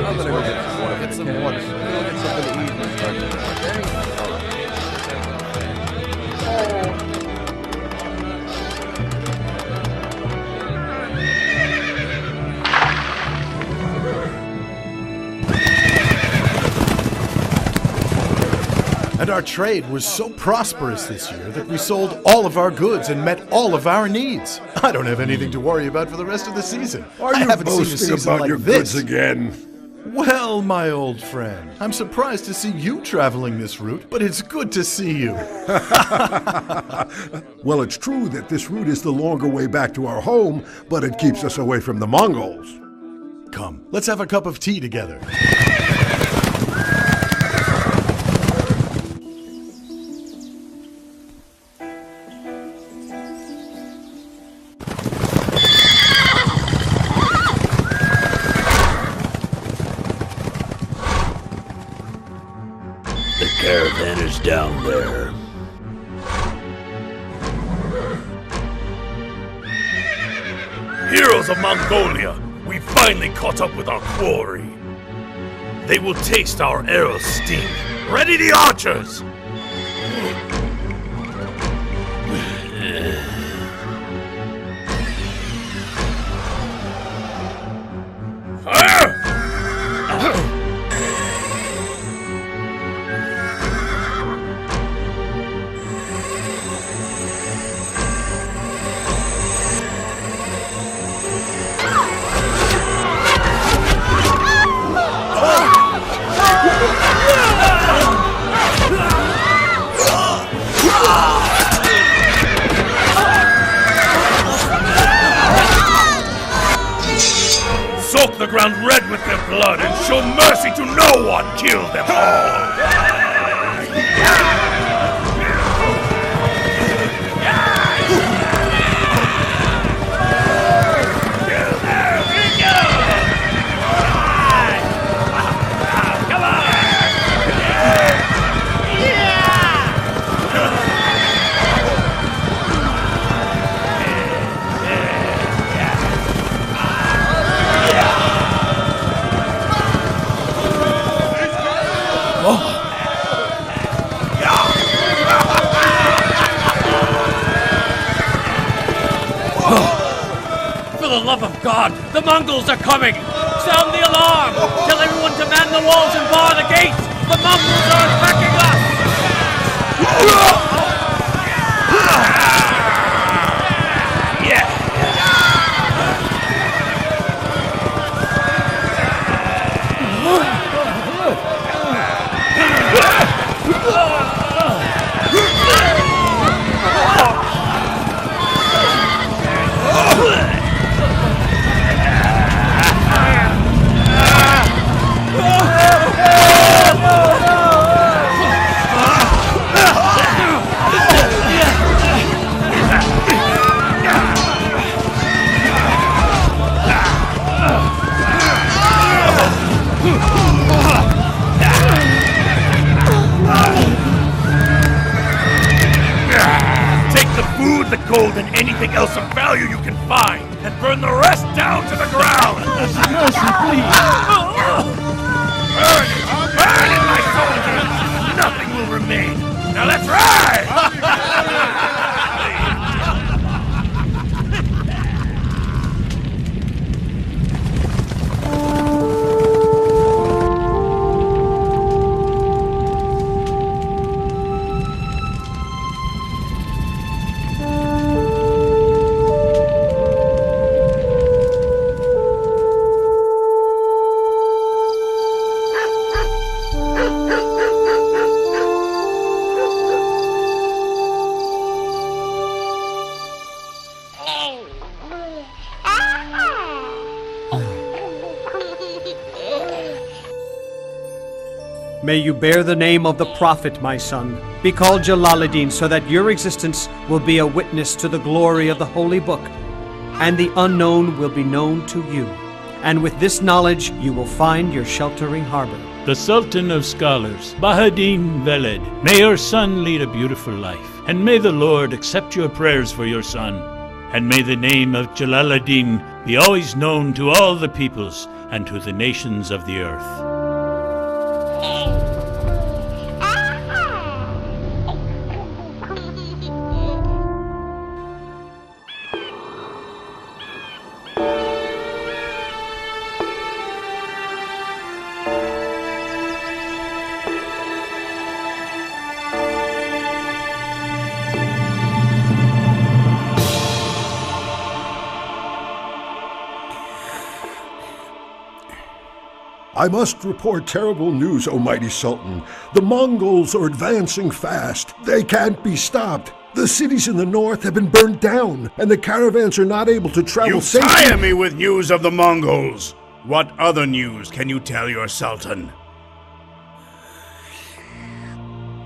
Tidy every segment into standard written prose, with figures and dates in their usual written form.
I'm gonna go get some water. Get something to eat. And our trade was so prosperous this year that we sold all of our goods and met all of our needs. I don't have anything to worry about for the rest of the season. Are you boasting about your goods again? Well, my old friend, I'm surprised to see you traveling this route, but it's good to see you. Well, it's true that this route is the longer way back to our home, but it keeps us away from the Mongols. Come, let's have a cup of tea together. The caravan is down there. Heroes of Mongolia, we finally caught up with our quarry. They will taste our arrows' sting. Ready the archers! Fire! Soak the ground red with their blood and show mercy to no one! Kill them all! For the love of God, the Mongols are coming! Sound the alarm! Tell everyone to man the walls and bar the gates! The Mongols are attacking us! The gold and anything else of value you can find, and burn the rest down to the ground! Mercy, please! Burn it! Burn it, my soldiers! Nothing will remain! Now let's ride! May you bear the name of the Prophet, my son. Be called Jalaluddin, so that your existence will be a witness to the glory of the Holy Book, and the unknown will be known to you. And with this knowledge, you will find your sheltering harbor. The Sultan of Scholars, Bahadin Veled, may your son lead a beautiful life, and may the Lord accept your prayers for your son. and may the name of Jalaluddin be always known to all the peoples and to the nations of the earth. I must report terrible news, O mighty Sultan. The Mongols are advancing fast. They can't be stopped. The cities in the north have been burned down, and the caravans are not able to travel You safely. tire me with news of the Mongols! What other news can you tell your Sultan?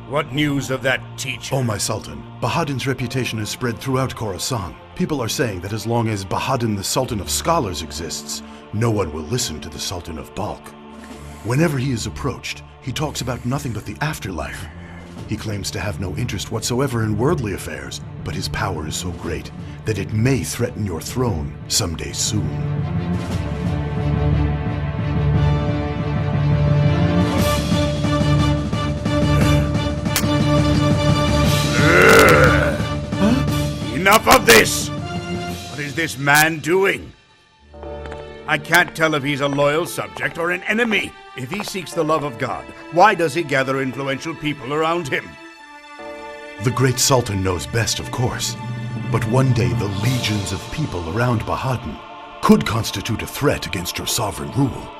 What news of that teacher? Oh, my Sultan, Bahadin's reputation has spread throughout Khorasan. People are saying that as long as Bahadin, the Sultan of Scholars, exists, no one will listen to the Sultan of Balkh. Whenever he is approached, he talks about nothing but the afterlife. He claims to have no interest whatsoever in worldly affairs, but his power is so great that it may threaten your throne someday soon. Enough of this! What is this man doing? I can't tell if he's a loyal subject or an enemy. If he seeks the love of God, why does he gather influential people around him? The great Sultan knows best, of course. But one day the legions of people around Bahadin could constitute a threat against your sovereign rule.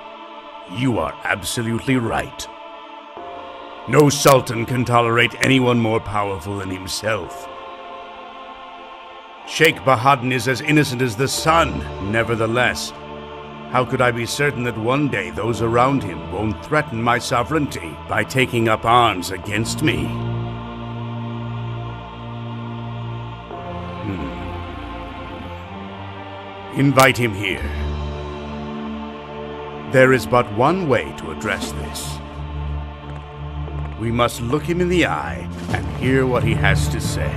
You are absolutely right. No sultan can tolerate anyone more powerful than himself. Sheikh Bahadin is as innocent as the sun. Nevertheless, how could I be certain that one day those around him won't threaten my sovereignty by taking up arms against me? Invite him here. There is but one way to address this. We must look him in the eye and hear what he has to say.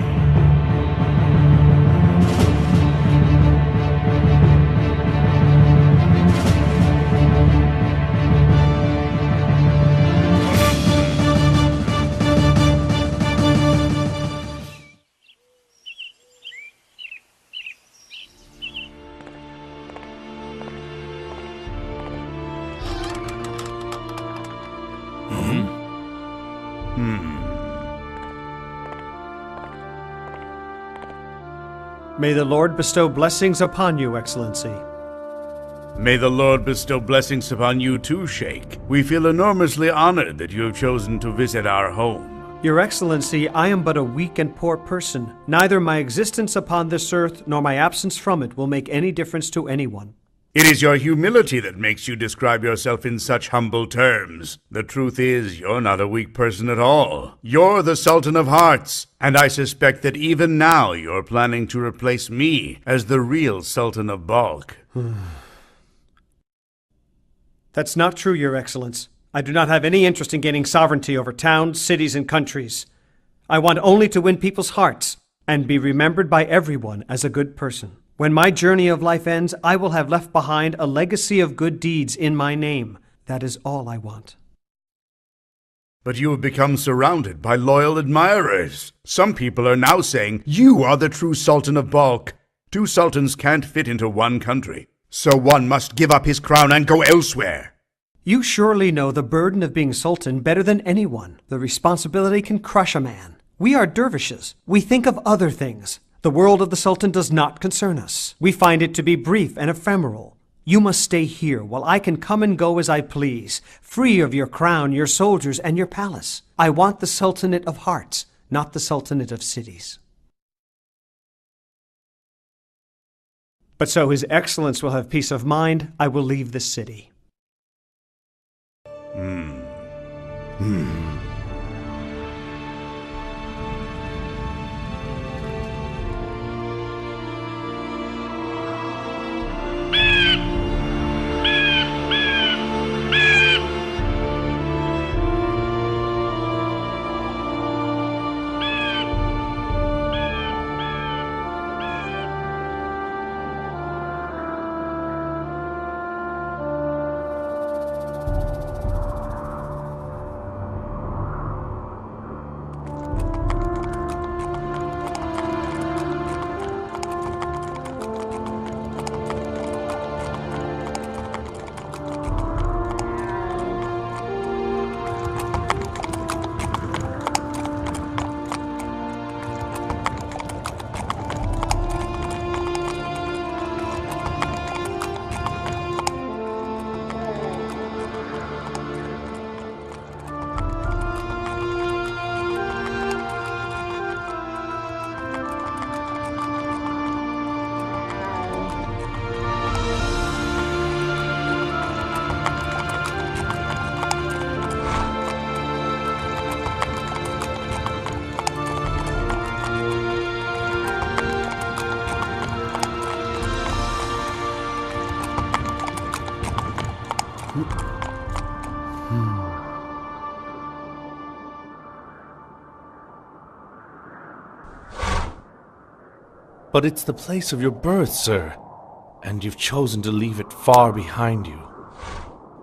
May the Lord bestow blessings upon you, Excellency. May the Lord bestow blessings upon you too, Sheikh. We feel enormously honored that you have chosen to visit our home. Your Excellency, I am but a weak and poor person. Neither my existence upon this earth nor my absence from it will make any difference to anyone. It is your humility that makes you describe yourself in such humble terms. The truth is, you're not a weak person at all. You're the Sultan of Hearts, and I suspect that even now you're planning to replace me as the real Sultan of Balkh. That's not true, Your Excellence. I do not have any interest in gaining sovereignty over towns, cities, and countries. I want only to win people's hearts and be remembered by everyone as a good person. When my journey of life ends, I will have left behind a legacy of good deeds in my name. That is all I want. But you have become surrounded by loyal admirers. Some people are now saying you are the true Sultan of Balkh. Two sultans can't fit into one country, so one must give up his crown and go elsewhere. You surely know the burden of being Sultan better than anyone. The responsibility can crush a man. We are dervishes. We think of other things. The world of the Sultan does not concern us. We find it to be brief and ephemeral. You must stay here while I can come and go as I please, free of your crown, your soldiers, and your palace. I want the Sultanate of Hearts, not the Sultanate of Cities. But so His Excellence will have peace of mind, I will leave this city. But it's the place of your birth, sir, and you've chosen to leave it far behind you.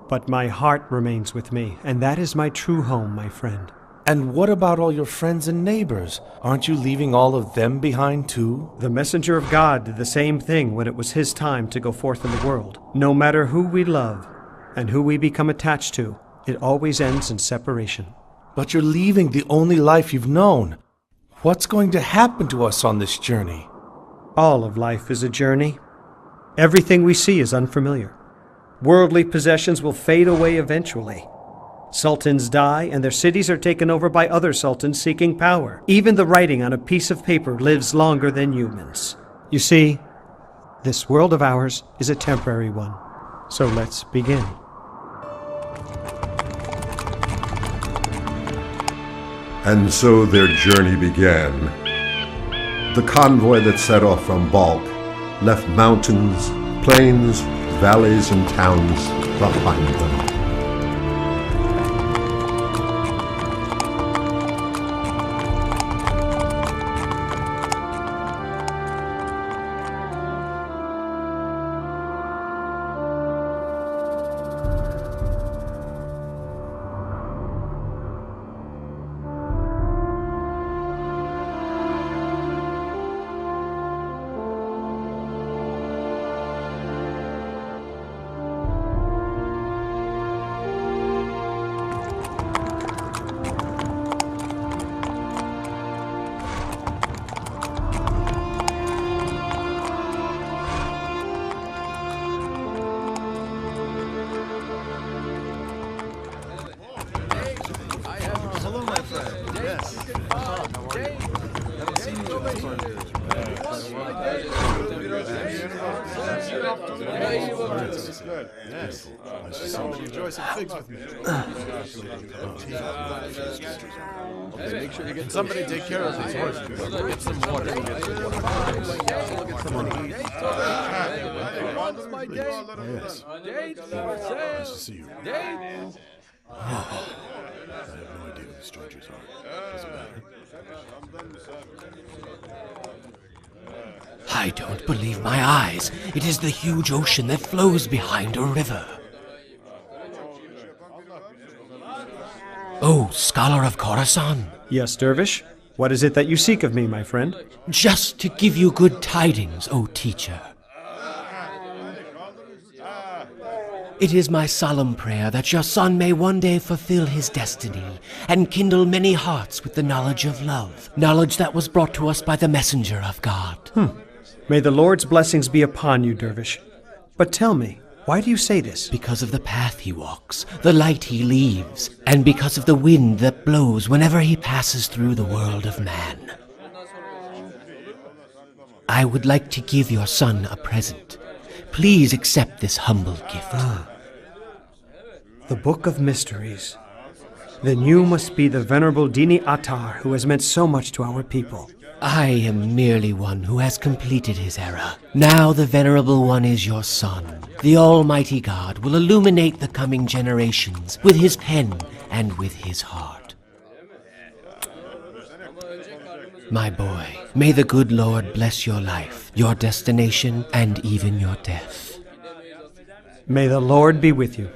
But my heart remains with me, and that is my true home, my friend. And what about all your friends and neighbors? Aren't you leaving all of them behind too? The messenger of God did the same thing when it was his time to go forth in the world. No matter who we love and who we become attached to, it always ends in separation. But you're leaving the only life you've known. What's going to happen to us on this journey? All of life is a journey. Everything we see is unfamiliar. Worldly possessions will fade away eventually. Sultans die, and their cities are taken over by other sultans seeking power. Even the writing on a piece of paper lives longer than humans. You see, this world of ours is a temporary one. So let's begin. And so their journey began. The convoy that set off from Balkh left mountains, plains, valleys, and towns behind them. Make sure you get somebody take care of these horses. Get some water. Get some water. Yes. Nice to see you. I have no idea who the strangers are. Doesn't matter. I don't believe my eyes. It is the huge ocean that flows behind a river. Oh, scholar of Khorasan. Yes, Dervish? What is it that you seek of me, my friend? Just to give you good tidings, O teacher. It is my solemn prayer that your son may one day fulfill his destiny and kindle many hearts with the knowledge of love, knowledge that was brought to us by the messenger of God. May the Lord's blessings be upon you, Dervish. But tell me, why do you say this? Because of the path he walks, the light he leaves, and because of the wind that blows whenever he passes through the world of man. I would like to give your son a present. Please accept this humble gift. The Book of Mysteries. Then you must be the Venerable Dini Attar who has meant so much to our people. I am merely one who has completed his era. Now the Venerable One is your son. The Almighty God will illuminate the coming generations with his pen and with his heart. My boy, may the good Lord bless your life, your destination, and even your death. May the Lord be with you.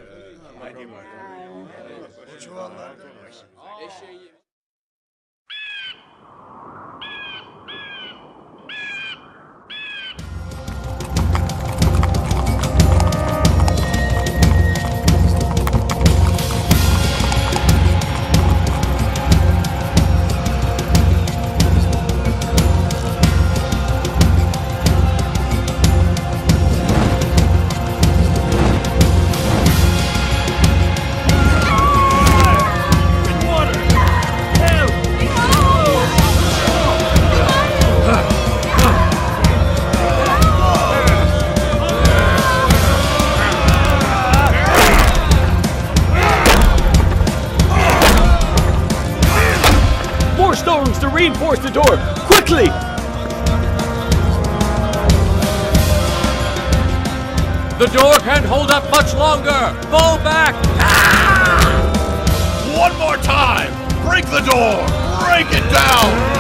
Reinforce the door! Quickly! The door can't hold up much longer! Fall back! One more time! Break the door! Break it down!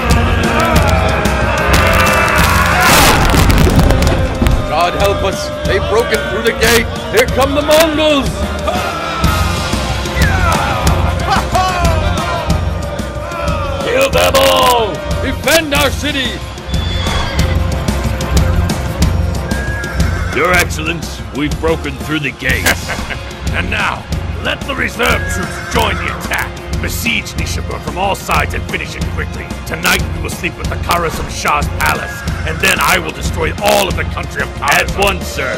God help us! They've broken through the gate! Here come the Mongols! Kill them all! Defend our city! Your Excellence, we've broken through the gates. And now, let the reserve troops join the attack. Besiege Nishabur from all sides and finish it quickly. Tonight we will sleep with the Kharasam Shah's palace, and then I will destroy all of the country of Kharasam. At once, sir.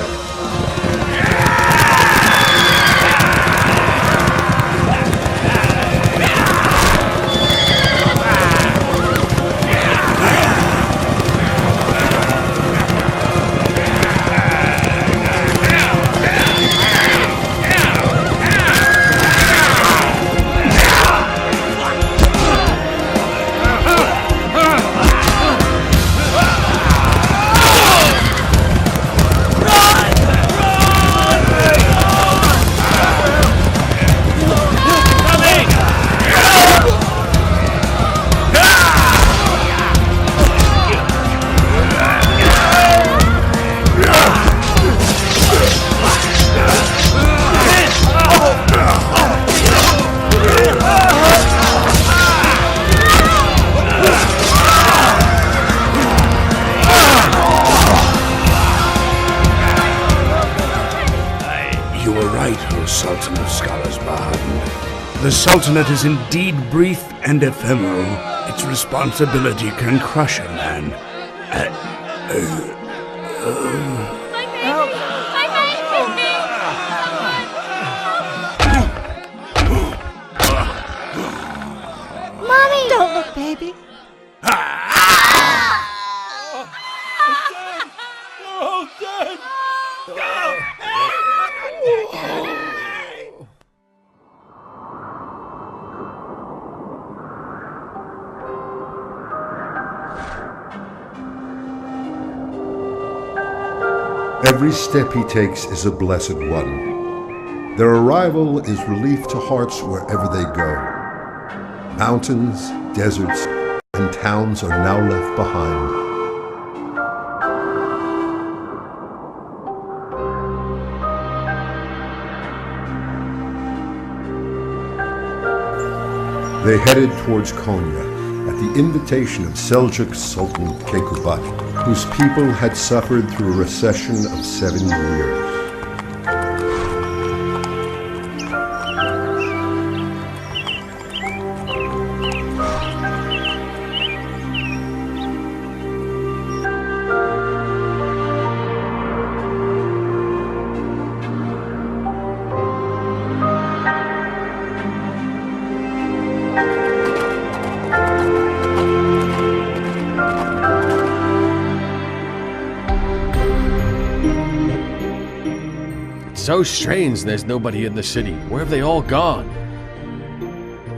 Sultan of Scholars Bahadur. The Sultanate is indeed brief and ephemeral. Its responsibility can crush a man. Mommy! Don't look, baby. Every step he takes is a blessed one. Their arrival is relief to hearts wherever they go. Mountains, deserts, and towns are now left behind. They headed towards Konya at the invitation of Seljuq Sultan Keykubat, whose people had suffered through a recession of 7 years. So strange there's nobody in the city. Where have they all gone?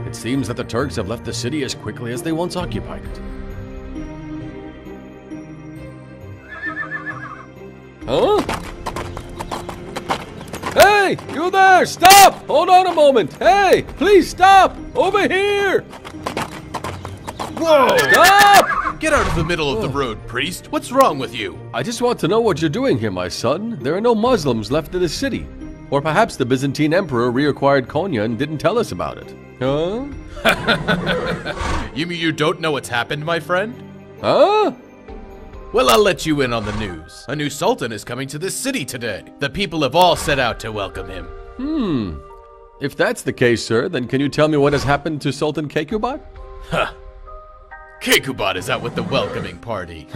It seems that the Turks have left the city as quickly as they once occupied it. Huh? Hey! You there! Stop! Hold on a moment! Hey! Please stop! Over here! Whoa! Stop! Get out of the middle of the road, priest. What's wrong with you? I just want to know what you're doing here, my son. There are no Muslims left in the city. Or perhaps the Byzantine emperor reacquired Konya and didn't tell us about it. Huh? You mean you don't know what's happened, my friend? Huh? Well, I'll let you in on the news. A new sultan is coming to this city today. The people have all set out to welcome him. If that's the case, sir, then can you tell me what has happened to Sultan Keykubat? Huh. Keykubat is out with the welcoming party.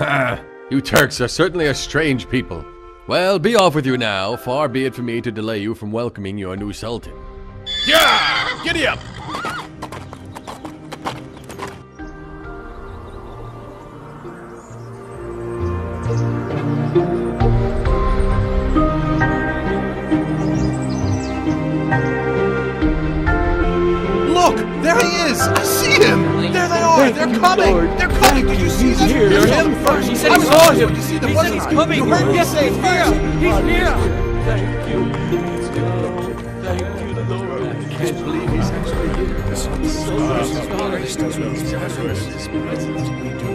You Turks are certainly a strange people. Well, be off with you now. Far be it for me to delay you from welcoming your new sultan. Yeah! Giddy up! Look! There he is! I see him! There they are! They're coming! They're coming! Did you see them? Hear him first! He said he saw him! Did you see them? He said he's coming! You heard me say He's first! here! He's here! Thank you. Thank you, Lord. I can't believe he's actually here. His presence we do.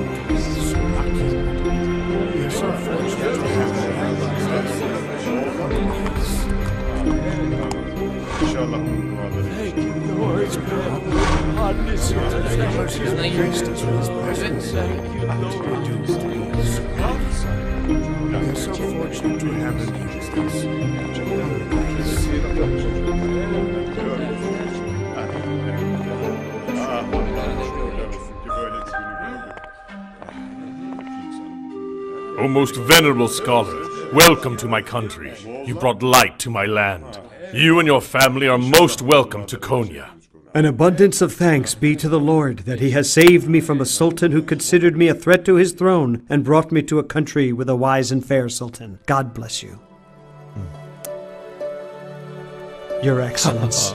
O most venerable scholar, welcome to my country. You brought light to my land. You and your family are most welcome to Konya. An abundance of thanks be to the Lord that he has saved me from a sultan who considered me a threat to his throne and brought me to a country with a wise and fair sultan. God bless you. Your Excellence.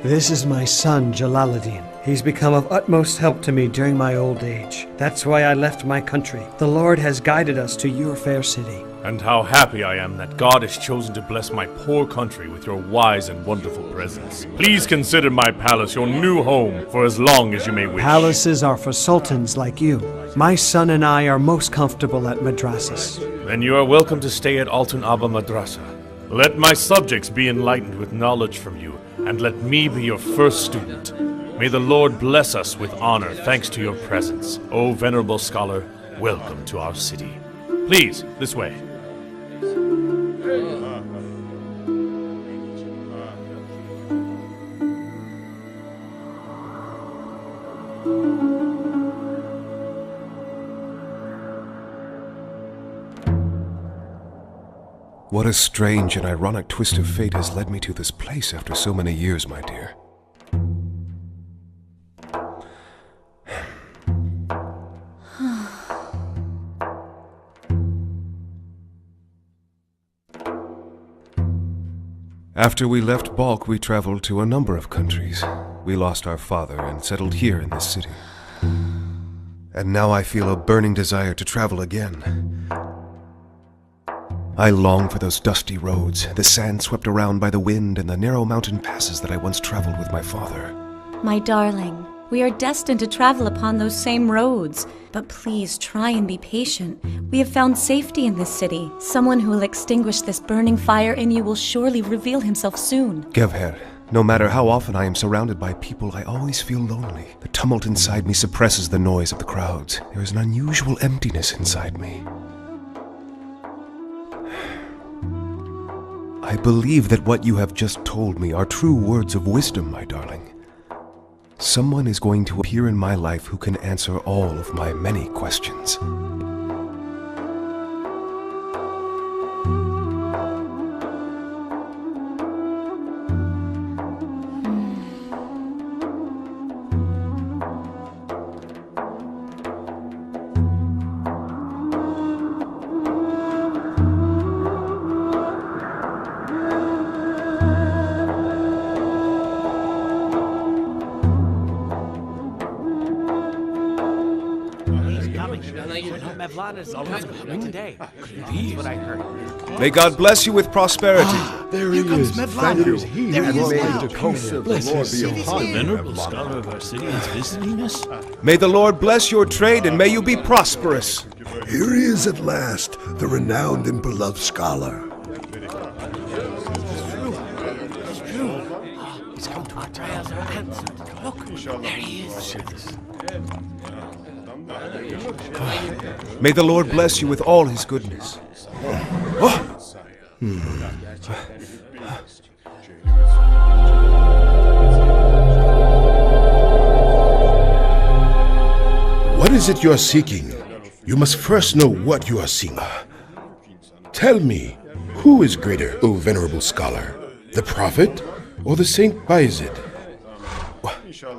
This is my son, Jalaluddin. He's become of utmost help to me during my old age. That's why I left my country. The Lord has guided us to your fair city. And how happy I am that God has chosen to bless my poor country with your wise and wonderful presence. Please consider my palace your new home for as long as you may wish. Palaces are for sultans like you. My son and I are most comfortable at madrasas. Then you are welcome to stay at Altun Aba Madrasa. Let my subjects be enlightened with knowledge from you, and let me be your first student. May the Lord bless us with honor thanks to your presence. O venerable scholar, welcome to our city. Please, this way. What a strange and ironic twist of fate has led me to this place after so many years, my dear. After we left Balkh, we traveled to a number of countries. We lost our father and settled here in this city. And now I feel a burning desire to travel again. I long for those dusty roads, the sand swept around by the wind, and the narrow mountain passes that I once traveled with my father. My darling, we are destined to travel upon those same roads. But please try and be patient. We have found safety in this city. Someone who will extinguish this burning fire in you will surely reveal himself soon. Gevher, no matter how often I am surrounded by people, I always feel lonely. The tumult inside me suppresses the noise of the crowds. There is an unusual emptiness inside me. I believe that what you have just told me are true words of wisdom, my darling. Someone is going to appear in my life who can answer all of my many questions. May God bless you with prosperity. There he is. Thank you. There he is now. To Konya. The Lord be upon you. Venerable scholar of our city is visiting us. May the Lord bless your trade and may you be prosperous. Here he is at last, the renowned and beloved scholar. He's come to our prayers are answered. Look, there he is. May the Lord bless you with all his goodness. What is it you are seeking? You must first know what you are seeking. Tell me, who is greater, O venerable scholar? The prophet or the Saint Bayezid?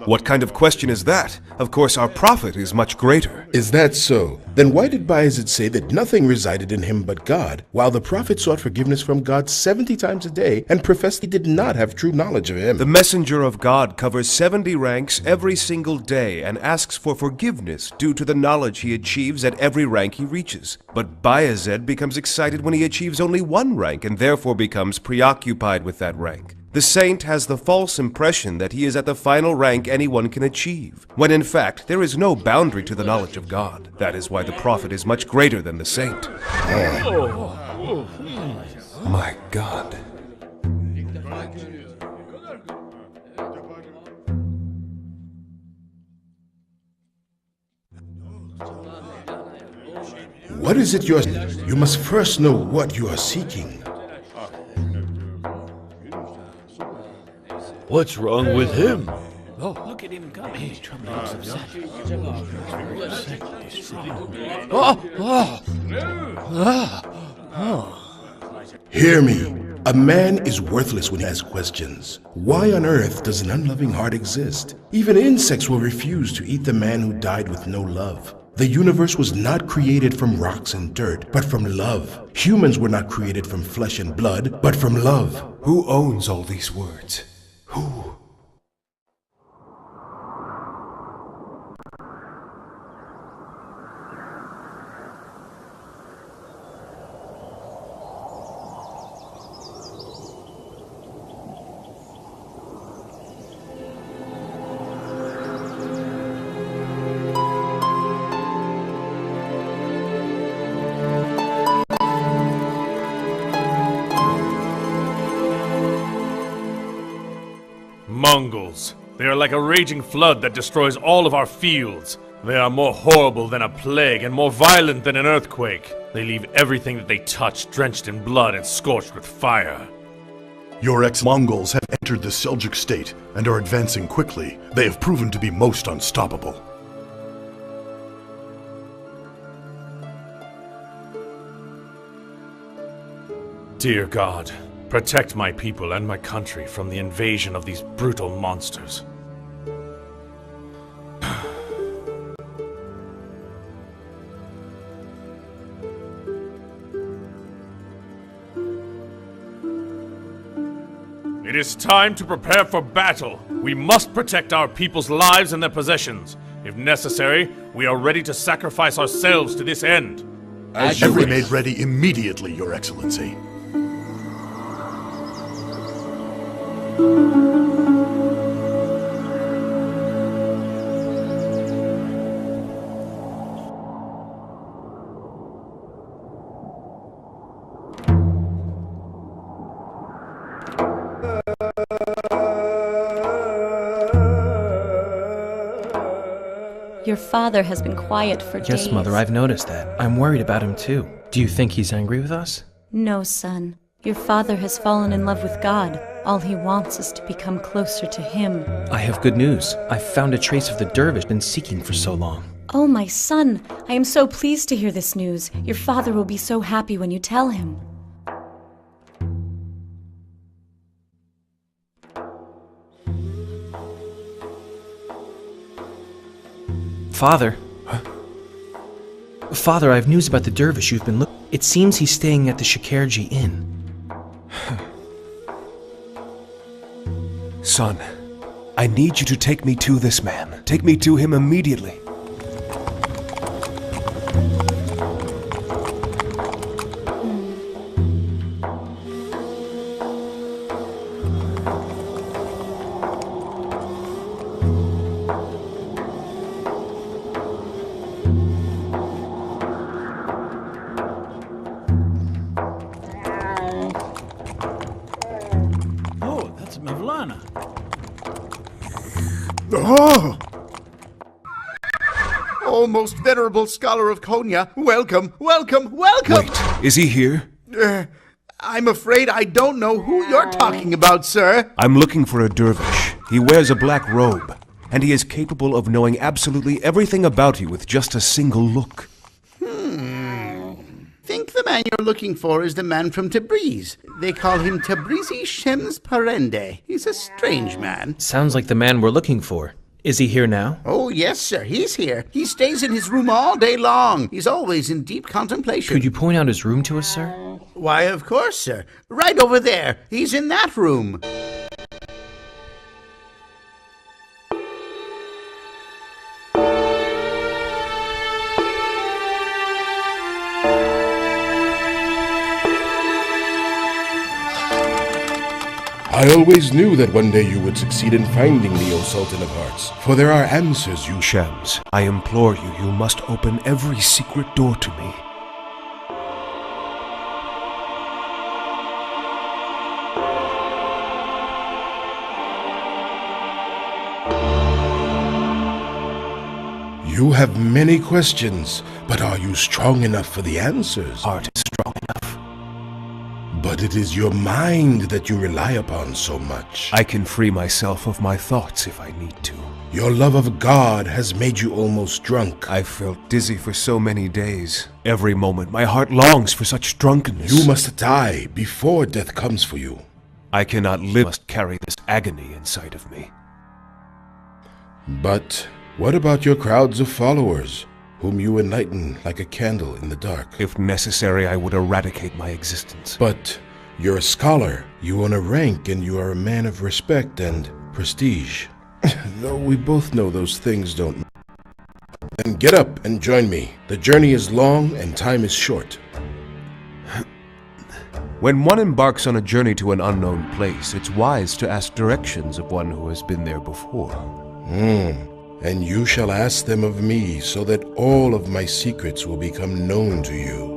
What kind of question is that? Of course, our prophet is much greater. Is that so? Then why did Bayezid say that nothing resided in him but God, while the prophet sought forgiveness from God 70 times a day and professed he did not have true knowledge of him? The messenger of God covers 70 ranks every single day and asks for forgiveness due to the knowledge he achieves at every rank he reaches. But Bayezid becomes excited when he achieves only one rank and therefore becomes preoccupied with that rank. The saint has the false impression that he is at the final rank anyone can achieve, when in fact there is no boundary to the knowledge of God. That is why the prophet is much greater than the saint. My God. What is it you must first know what you are seeking. What's wrong with him? Oh, look at him come. Hey, trouble looks upset. Hear me. A man is worthless when he asks questions. Why on earth does an unloving heart exist? Even insects will refuse to eat the man who died with no love. The universe was not created from rocks and dirt, but from love. Humans were not created from flesh and blood, but from love. Who owns all these words? Who? Mongols. They are like a raging flood that destroys all of our fields. They are more horrible than a plague and more violent than an earthquake. They leave everything that they touch drenched in blood and scorched with fire. Your ex-Mongols have entered the Seljuq state and are advancing quickly. They have proven to be most unstoppable. Dear God, protect my people and my country from the invasion of these brutal monsters. It is time to prepare for battle. We must protect our people's lives and their possessions. If necessary, we are ready to sacrifice ourselves to this end. As you be made ready immediately, Your Excellency. Your father has been quiet for days. Yes, Mother, I've noticed that. I'm worried about him too. Do you think he's angry with us? No, son. Your father has fallen in love with God. All he wants is to become closer to him. I have good news. I've found a trace of the dervish been seeking for so long. Oh, my son. I am so pleased to hear this news. Your father will be so happy when you tell him. Father? Huh? Father, I have news about the dervish you've been looking. It seems he's staying at the Shakerji Inn. Son, I need you to take me to this man. Take me to him immediately. Mevlâna. Oh, most venerable scholar of Konya, welcome, welcome, welcome! Wait, is he here? I'm afraid I don't know who you're talking about, sir. I'm looking for a dervish. He wears a black robe, and he is capable of knowing absolutely everything about you with just a single look. Think the man you're looking for is the man from Tabriz. They call him Tabrizi Shems Parende. He's a strange man. Sounds like the man we're looking for. Is he here now? Oh, yes, sir. He's here. He stays in his room all day long. He's always in deep contemplation. Could you point out his room to us, sir? Why, of course, sir. Right over there. He's in that room. I always knew that one day you would succeed in finding me, O Sultan of Hearts, for there are answers you... Shems, I implore you, you must open every secret door to me. You have many questions, but are you strong enough for the answers? Heart is strong enough. But it is your mind that you rely upon so much. I can free myself of my thoughts if I need to. Your love of God has made you almost drunk. I've felt dizzy for so many days. Every moment my heart longs for such drunkenness. You must die before death comes for you. I cannot live, must carry this agony inside of me. But what about your crowds of followers, whom you enlighten like a candle in the dark? If necessary, I would eradicate my existence. But you're a scholar, you own a rank, and you are a man of respect and prestige. Though we both know those things don't matter. Then get up and join me. The journey is long and time is short. When one embarks on a journey to an unknown place, it's wise to ask directions of one who has been there before. And you shall ask them of me, so that all of my secrets will become known to you.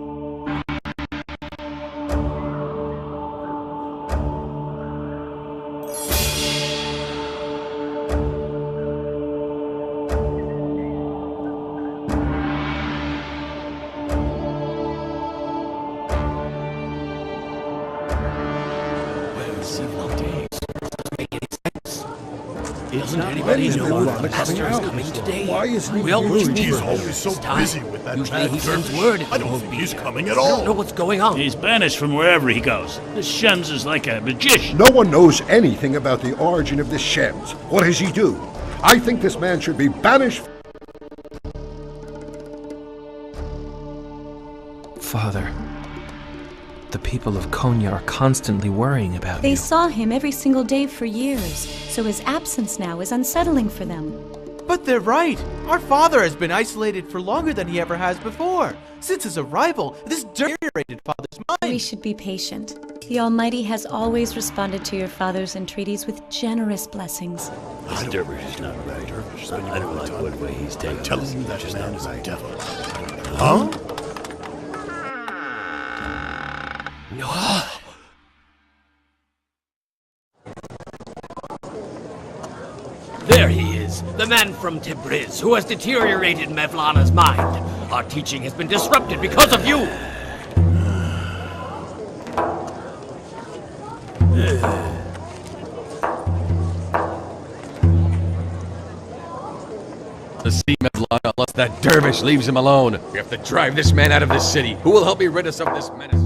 Doesn't anybody know the master is coming today? Why isn't he Well, He's always so busy with that Usually he bad sends dervish. word if I he don't won't think be he's there. coming at I all. don't know what's going on. He's banished from wherever he goes. This Shems is like a magician. No one knows anything about the origin of this Shems. What does he do? I think this man should be banished. Father, the people of Konya are constantly worrying about They you. saw him every single day for years, so his absence now is unsettling for them. But they're right. Our father has been isolated for longer than he ever has before. Since his arrival, this deteriorated father's mind. We should be patient. The Almighty has always responded to your father's entreaties with generous blessings. This dervish is not right. I don't like what way he's taking. Telling you that man is a devil. Huh? There he is, the man from Tabriz who has deteriorated Mevlana's mind. Our teaching has been disrupted because of you. To see Mevlana unless that dervish leaves him alone. We have to drive this man out of this city. Who will help me rid us of this menace?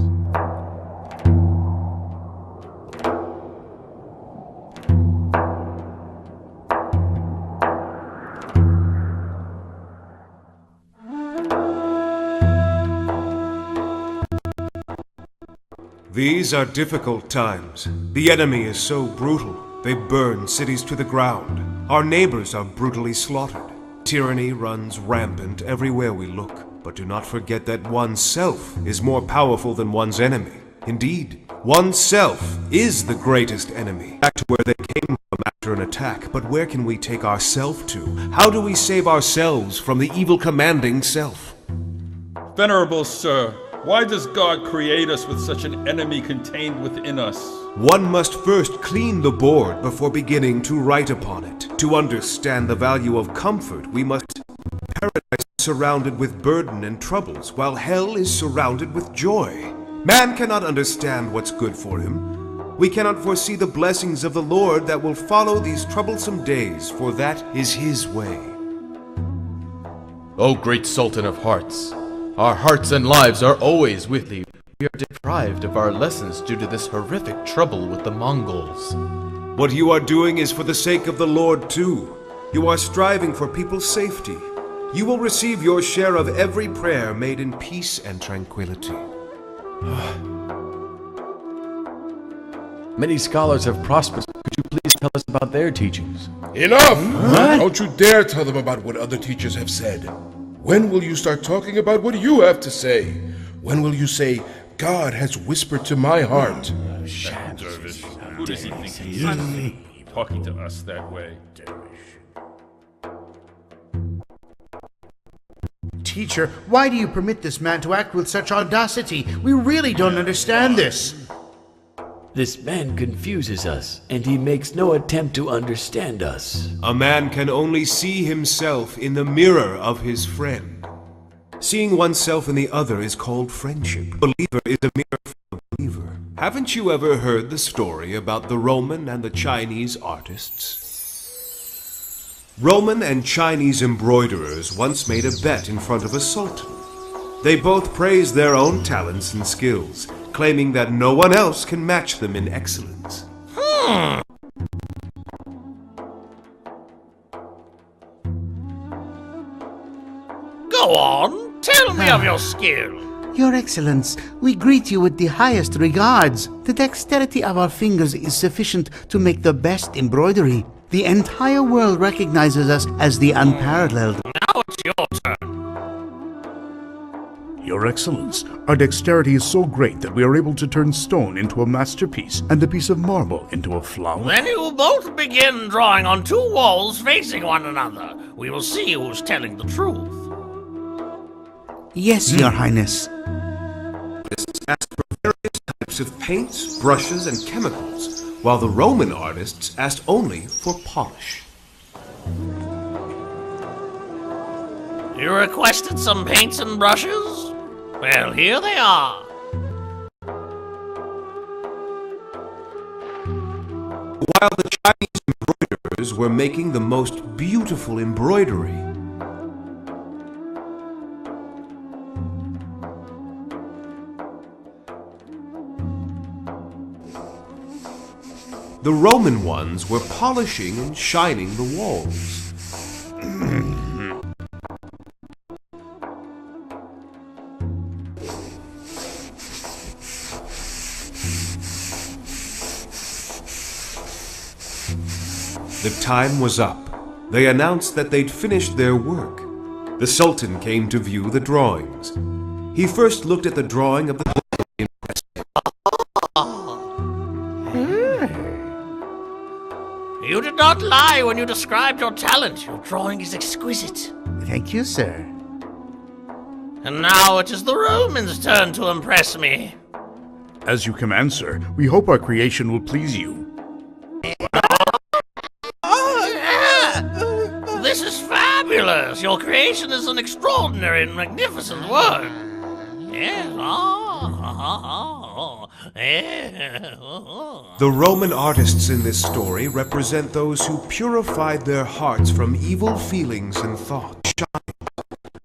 These are difficult times. The enemy is so brutal. They burn cities to the ground. Our neighbors are brutally slaughtered. Tyranny runs rampant everywhere we look. But do not forget that oneself is more powerful than one's enemy. Indeed, oneself is the greatest enemy. Back to where they came from after an attack. But where can we take ourself to? How do we save ourselves from the evil commanding self? Venerable sir, why does God create us with such an enemy contained within us? One must first clean the board before beginning to write upon it. To understand the value of comfort, we must paradise is surrounded with burden and troubles, while hell is surrounded with joy. Man cannot understand what's good for him. We cannot foresee the blessings of the Lord that will follow these troublesome days, for that is his way. O great Sultan of Hearts, our hearts and lives are always with thee. We are deprived of our lessons due to this horrific trouble with the Mongols. What you are doing is for the sake of the Lord too. You are striving for people's safety. You will receive your share of every prayer made in peace and tranquility. Many scholars have prospered. Could you please tell us about their teachings? Enough! Don't you dare tell them about what other teachers have said. When will you start talking about what you have to say? When will you say, God has whispered to my heart? Dervish, who does he think he is? Talking to us that way. Teacher, why do you permit this man to act with such audacity? We really don't understand this. This man confuses us, and he makes no attempt to understand us. A man can only see himself in the mirror of his friend. Seeing oneself in the other is called friendship. A believer is a mirror for the believer. Haven't you ever heard the story about the Roman and the Chinese artists? Roman and Chinese embroiderers once made a bet in front of a sultan. They both praised their own talents and skills, claiming that no one else can match them in excellence. Go on, tell me of your skill. Your Excellence, we greet you with the highest regards. The dexterity of our fingers is sufficient to make the best embroidery. The entire world recognizes us as the unparalleled. Now it's your turn. Your Excellence, our dexterity is so great that we are able to turn stone into a masterpiece and a piece of marble into a flower. Then you will both begin drawing on two walls facing one another. We will see who's telling the truth. Yes, Your Highness. Artists asked for various types of paints, brushes, and chemicals, while the Roman artists asked only for polish. You requested some paints and brushes? Well, here they are. While the Chinese embroiderers were making the most beautiful embroidery, the Roman ones were polishing and shining the walls. The time was up. They announced that they'd finished their work. The Sultan came to view the drawings. He first looked at the drawing of the You did not lie when you described your talent. Your drawing is exquisite. Thank you, sir. And now it is the Romans' turn to impress me. As you command, sir, we hope our creation will please you. This is fabulous! Your creation is an extraordinary and magnificent work. Yes. The Roman artists in this story represent those who purified their hearts from evil feelings and thoughts.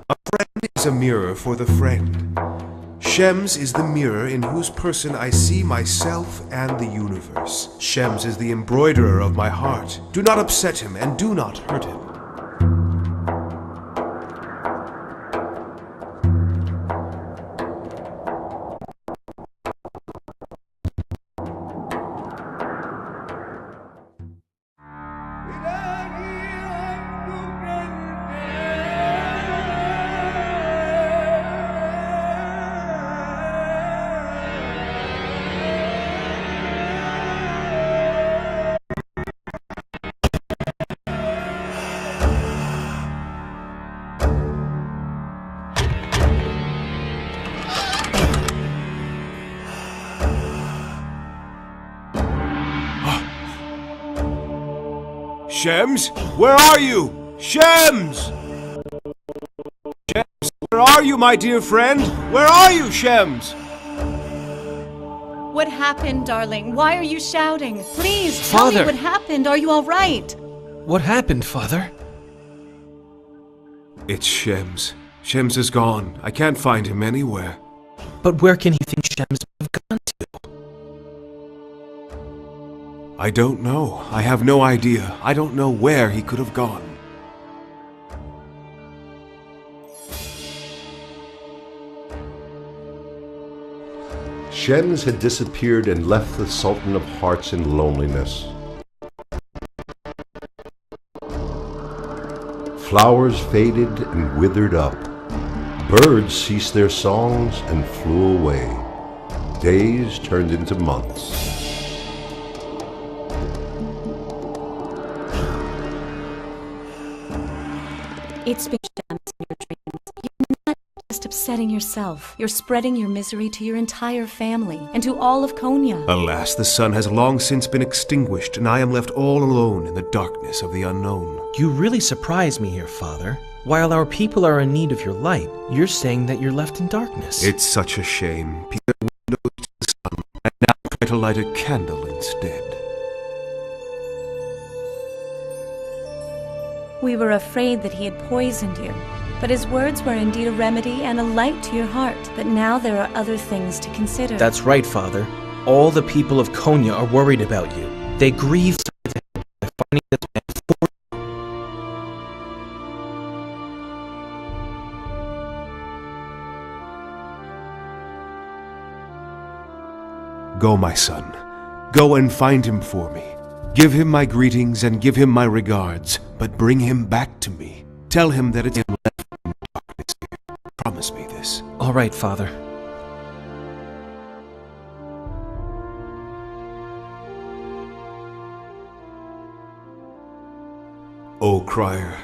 A friend is a mirror for the friend. Shems is the mirror in whose person I see myself and the universe. Shems is the embroiderer of my heart. Do not upset him and do not hurt him. Shems, where are you? Shems! Shems, where are you, my dear friend? Where are you, Shems? What happened, darling? Why are you shouting? Please, Father. tell me what happened. Are you all right? What happened, Father? It's Shems. Shems is gone. I can't find him anywhere. But where can he think Shems would have gone to? I don't know. I have no idea. I don't know where he could have gone. Shems had disappeared and left the Sultan of Hearts in loneliness. Flowers faded and withered up. Birds ceased their songs and flew away. Days turned into months. It's been Shems in your dreams. You're not just upsetting yourself. You're spreading your misery to your entire family and to all of Konya. Alas, the sun has long since been extinguished, and I am left all alone in the darkness of the unknown. You really surprise me here, Father. While our people are in need of your light, you're saying that you're left in darkness. It's such a shame. Peter windows to the sun, and now try to light a candle instead. We were afraid that he had poisoned you, but his words were indeed a remedy and a light to your heart. But now there are other things to consider. That's right, Father. All the people of Konya are worried about you. They grieve by finding this man for you. Go, my son. Go and find him for me. Give him my greetings and give him my regards, but bring him back to me. Tell him that it's him left in darkness here. Promise me this. All right, Father. O crier,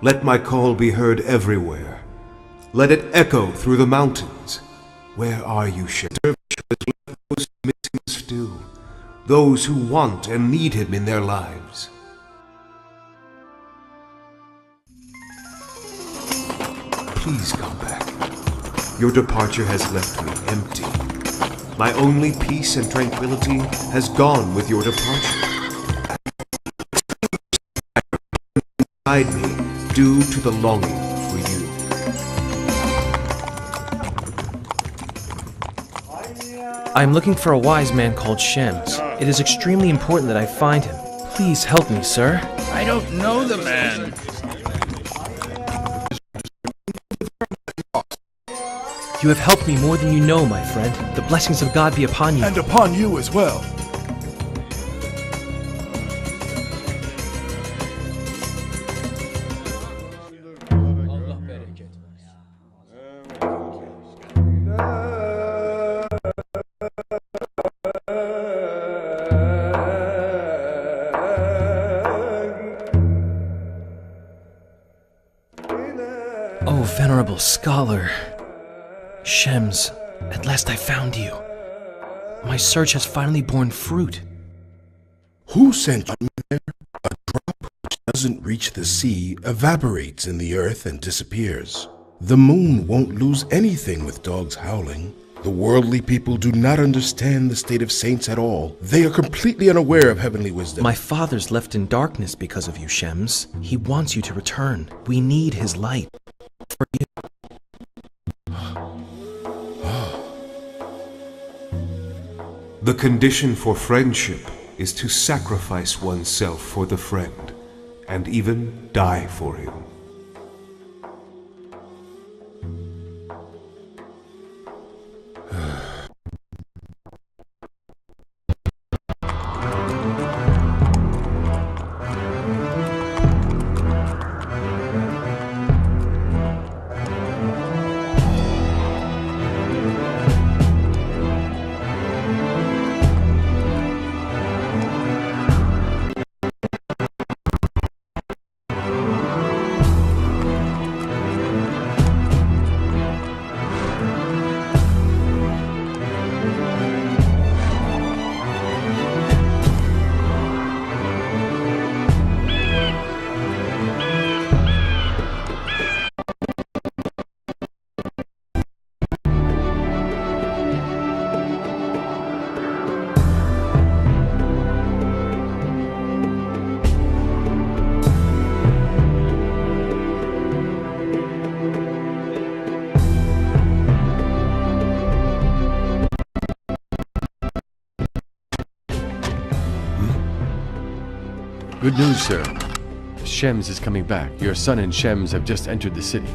let my call be heard everywhere. Let it echo through the mountains. Where are you, Dervish, who has left those missing still? Those who want and need him in their lives. Please come back. Your departure has left me empty. My only peace and tranquility has gone with your departure. Inside me due to the longing for you. I am looking for a wise man called Shems. It is extremely important that I find him. Please help me, sir. I don't know the man. You have helped me more than you know, my friend. The blessings of God be upon you. And upon you as well. Oh, venerable scholar. Shems, at last I found you. My search has finally borne fruit. Who sent you there? A drop which doesn't reach the sea evaporates in the earth and disappears. The moon won't lose anything with dogs howling. The worldly people do not understand the state of saints at all. They are completely unaware of heavenly wisdom. My father's left in darkness because of you, Shems. He wants you to return. We need his light. For you. The condition for friendship is to sacrifice oneself for the friend, and even die for him. Good news, sir. Shems is coming back. Your son and Shems have just entered the city.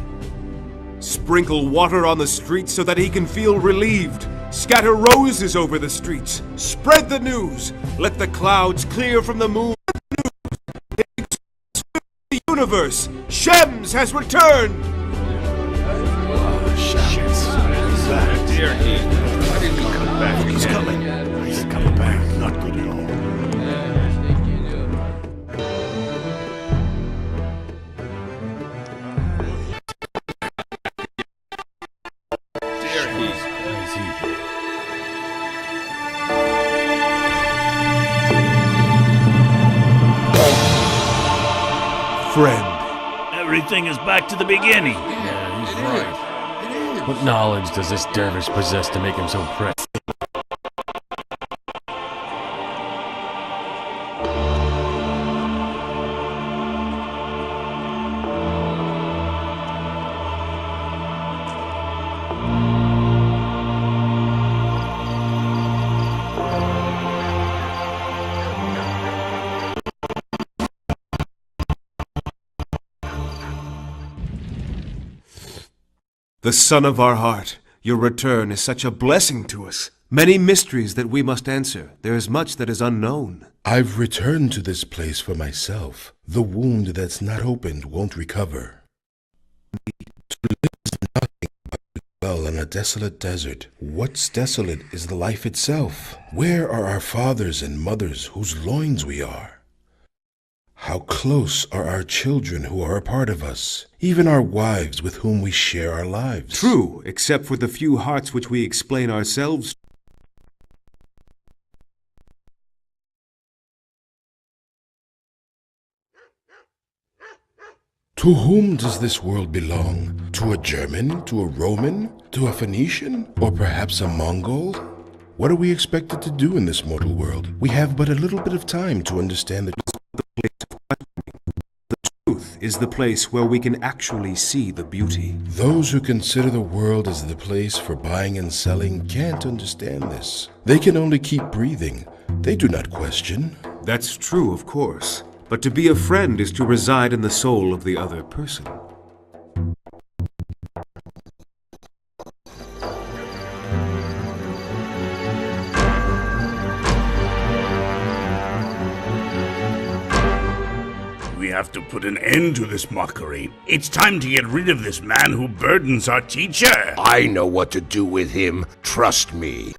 Sprinkle water on the streets so that he can feel relieved. Scatter roses over the streets. Spread the news. Let the clouds clear from the moon. The universe. Shems has returned. Dear why did he come back? He's coming. He's coming back. Not good at all. Friend. Everything is back to the beginning. Yeah, he's right. What knowledge does this dervish possess to make him so proud? The son of our heart, your return is such a blessing to us. Many mysteries that we must answer. There is much that is unknown. I've returned to this place for myself. The wound that's not opened won't recover. To live is nothing but to dwell on a desolate desert. What's desolate is the life itself. Where are our fathers and mothers whose loins we are? How close are our children who are a part of us, even our wives with whom we share our lives? True, except for the few hearts which we explain ourselves. To whom does this world belong? To a German? To a Roman? To a Phoenician? Or perhaps a Mongol? What are we expected to do in this mortal world? We have but a little bit of time to understand the truth is the place where we can actually see the beauty. Those who consider the world as the place for buying and selling can't understand this. They can only keep breathing. They do not question. That's true, of course. But to be a friend is to reside in the soul of the other person. We have to put an end to this mockery. It's time to get rid of this man who burdens our teacher. I know what to do with him. Trust me.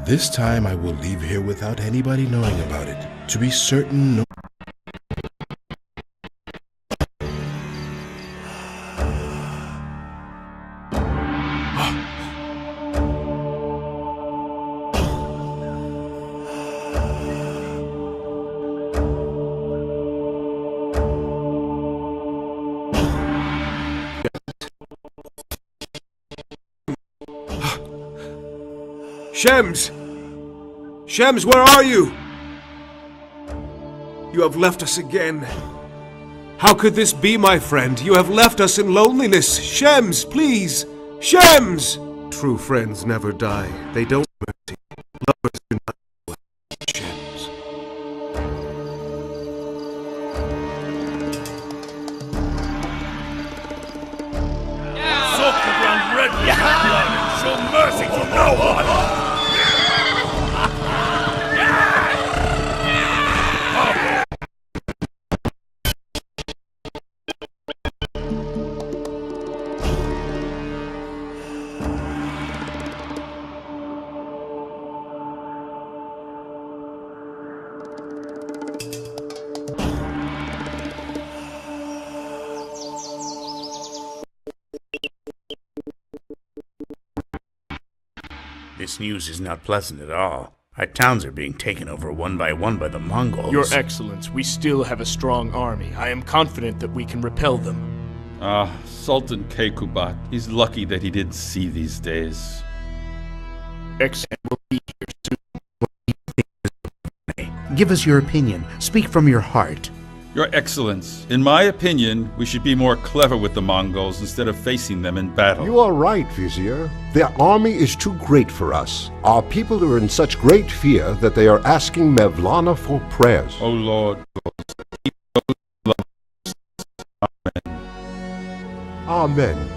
This time I will leave here without anybody knowing about it. To be certain, no. Shems! Shems, where are you? You have left us again. How could this be, my friend? You have left us in loneliness. Shems, please! Shems! True friends never die. They don't mercy. Lovers do not die. Shems. Soak the ground red with your blood and show mercy to no one! This news is not pleasant at all. Our towns are being taken over one by the Mongols. Your Excellence, we still have a strong army. I am confident that we can repel them. Sultan Keykubat. He's lucky that he didn't see these days. Excellent will be here soon. Give us your opinion. Speak from your heart. Your Excellence, in my opinion, we should be more clever with the Mongols instead of facing them in battle. You are right, Vizier. Their army is too great for us. Our people are in such great fear that they are asking Mevlana for prayers. O Lord, keep those lovers. Amen. Amen.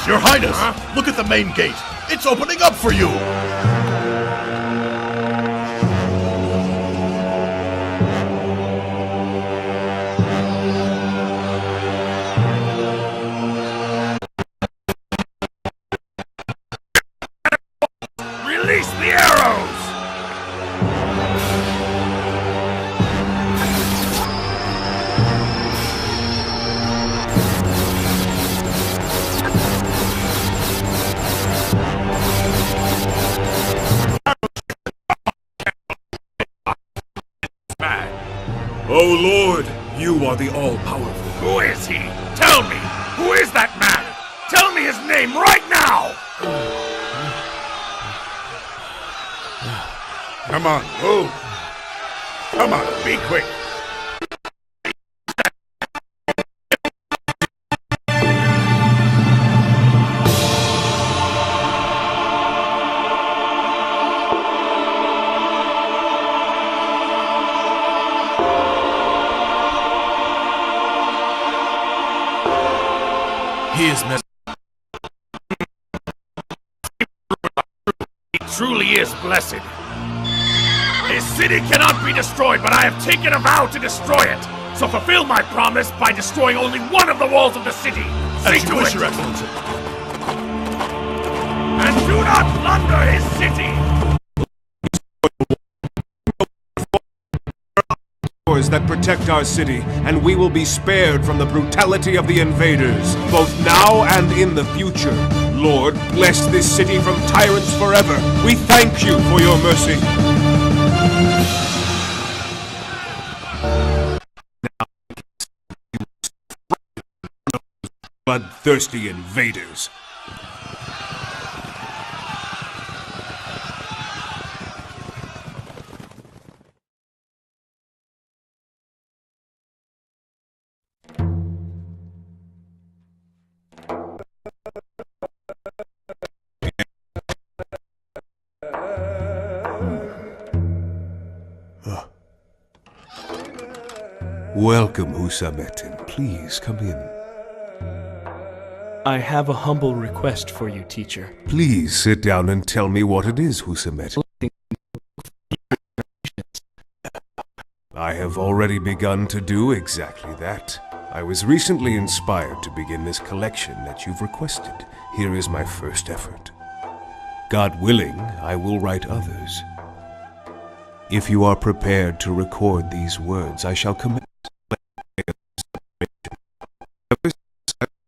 Your Highness, look at the main gate. It's opening up for you. Release the arrows! Oh Lord, you are the all-powerful. Who is he? Tell me! Who is that man? Tell me his name right now! Come on, move! Come on, be quick! He truly is blessed. His city cannot be destroyed, but I have taken a vow to destroy it. So fulfill my promise by destroying only one of the walls of the city. As you wish, Your Excellency. And do not plunder his city. That protect our city, and we will be spared from the brutality of the invaders, both now and in the future. Lord, bless this city from tyrants forever. We thank you for your mercy. Bloodthirsty invaders. Welcome, Husametin. Please come in. I have a humble request for you, teacher. Please sit down and tell me what it is, Husametin. I have already begun to do exactly that. I was recently inspired to begin this collection that you've requested. Here is my first effort. God willing, I will write others. If you are prepared to record these words, I shall commit.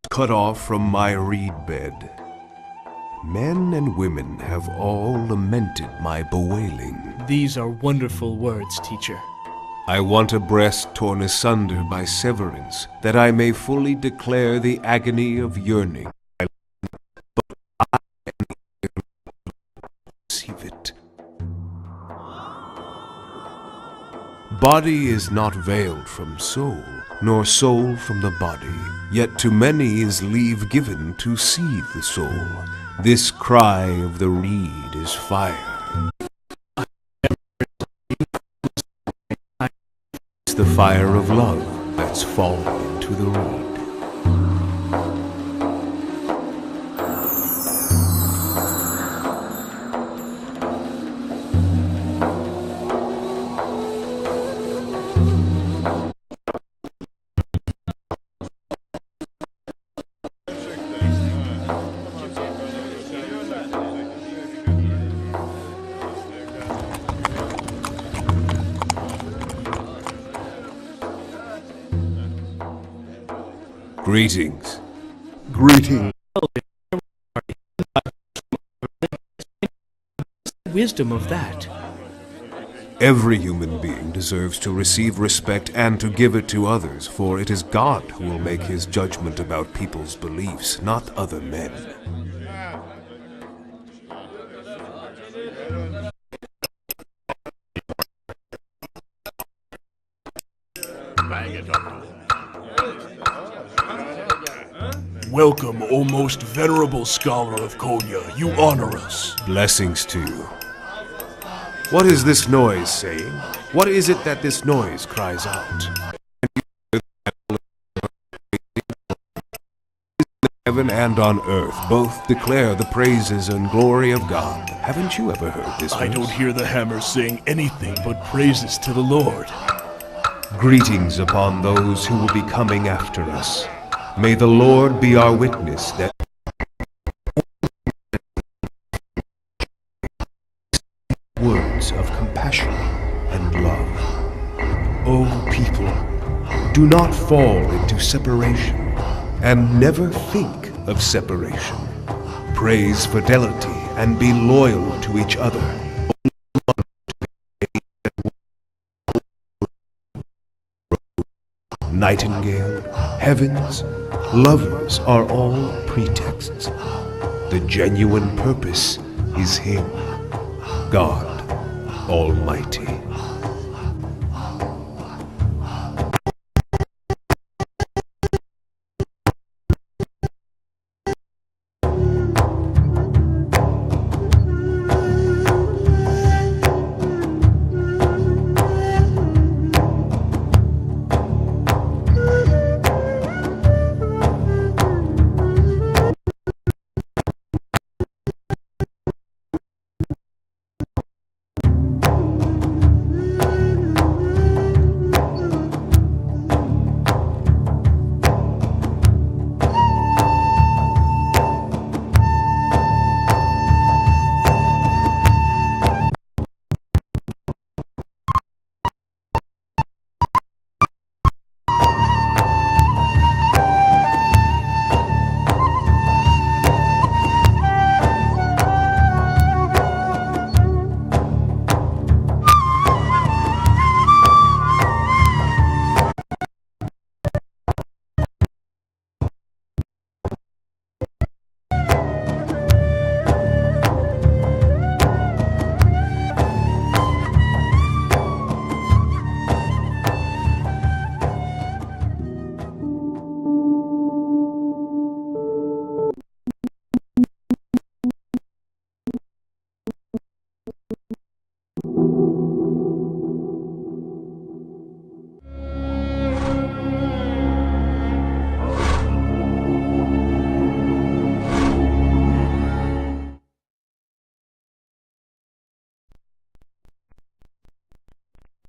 Cut off from my reed bed. Men and women have all lamented my bewailing. These are wonderful words, teacher. I want a breast torn asunder by severance, that I may fully declare the agony of yearning. But I am receive it. Body is not veiled from soul, nor soul from the body. Yet to many is leave given to see the soul. This cry of the reed is fire. It's the fire of love that's fallen into the reed. Greetings. Greetings. wisdom of that? Every human being deserves to receive respect and to give it to others, for it is God who will make his judgment about people's beliefs, not other men. Welcome, O most venerable scholar of Konya. You honor us. Blessings to you. What is this noise saying? What is it that this noise cries out? Heaven and on earth both declare the praises and glory of God. Haven't you ever heard this verse? I don't hear the hammer saying anything but praises to the Lord. Greetings upon those who will be coming after us. May the Lord be our witness that words of compassion and love. O people, do not fall into separation, and never think of separation. Praise fidelity and be loyal to each other. Nightingale, heavens, lovers are all pretexts. The genuine purpose is Him, God Almighty.